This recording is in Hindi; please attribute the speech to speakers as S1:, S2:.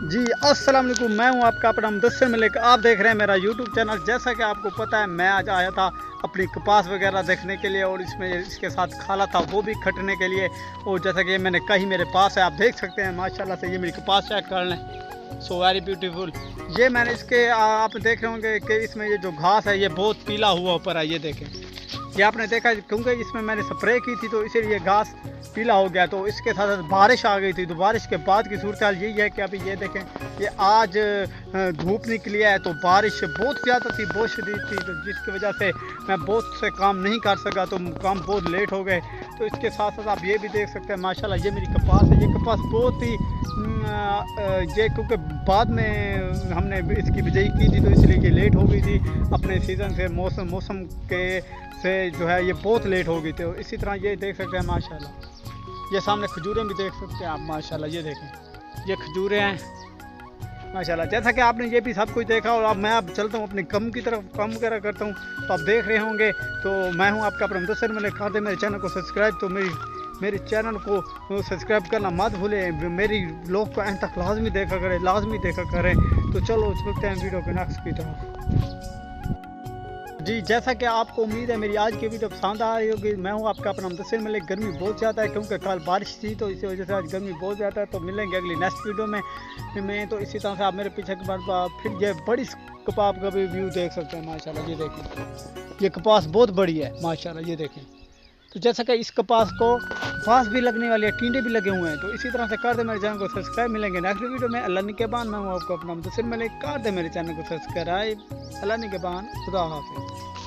S1: जी अस्सलाम वालेकुम, मैं हूं आपका अपना मुदस्सिर मलिक। आप देख रहे हैं मेरा यूट्यूब चैनल। जैसा कि आपको पता है, मैं आज आया था अपनी कपास वगैरह देखने के लिए और इसमें इसके साथ खाला था वो भी खटने के लिए। और जैसा कि मैंने कही मेरे पास है, आप देख सकते हैं माशाल्लाह से ये मेरी कपास चेक कर लें, सो वेरी ब्यूटीफुल। ये मैंने इसके आप देख रहे होंगे कि इसमें ये जो घास है ये बहुत पीला हुआ ऊपर है, ये देखें। ये आपने देखा क्योंकि इसमें मैंने स्प्रे की थी तो इसीलिए घास पीला हो गया। तो इसके साथ साथ बारिश आ गई थी, तो बारिश के बाद की सूरत हाल यही है कि अभी ये देखें, ये आज धूप निकली है तो बारिश बहुत ज़्यादा थी, बहुत शदीद थी, तो जिसकी वजह से मैं बहुत से काम नहीं कर सका, तो काम बहुत लेट हो गए। तो इसके साथ साथ आप ये भी देख सकते हैं माशाल्लाह, ये मेरी कपास है। ये कपास बहुत ही ये क्योंकि बाद में हमने इसकी बिजाई की थी तो इसलिए ये लेट हो गई थी अपने सीज़न से, मौसम के से जो है ये बहुत लेट हो गई थी। तो इसी तरह ये देख सकते हैं माशाल्लाह, ये सामने खजूरें भी देख सकते हैं आप माशाल्लाह, ये देखें ये खजूरें हैं माशाल्लाह। जैसा कि आपने ये भी सब कुछ देखा और अब मैं अब चलता हूँ अपने कम की तरफ, कम वगैरह करता हूँ। तो आप देख रहे होंगे, तो मैं हूँ आपका अपना मुदस्सिर मलिक। कर दे मेरे चैनल को सब्सक्राइब, तो मेरे चैनल को सब्सक्राइब करना मत भूलें। मेरी लोग को एंड तक लाजमी देखा करें, लाजमी देखा करें। तो चलो चलते हैं वीडियो के नेक्स्ट की तरफ। जी जैसा कि आपको उम्मीद है मेरी आज की वीडियो पसंद आ रही होगी। मैं हूं आपका अपना मुदस्सिर मलिक। गर्मी बहुत ज़्यादा है क्योंकि कल बारिश थी, तो इसी वजह से आज गर्मी बहुत ज़्यादा है। तो मिलेंगे अगली नेक्स्ट वीडियो में। तो इसी तरह से आप मेरे पीछे के बाद फिर ये बड़ी कपास का भी व्यू देख सकते हैं माशाल्लाह। ये देखें, ये कपास बहुत बड़ी है माशाल्लाह, ये देखें। तो जैसा कि इस कपास को घास भी लगने वाली है, टींडे भी लगे हुए हैं। तो इसी तरह से कर दे मेरे चैनल को सब्सक्राइब। मिलेंगे नेक्स्ट वीडियो में। अल्लाह निगहबान। मैं हूँ आपको अपना मुदस्सिर मलिक। कर दे मेरे चैनल को सब्सक्राइब। अल्लाह निगहबान। खुदा हाफिज़।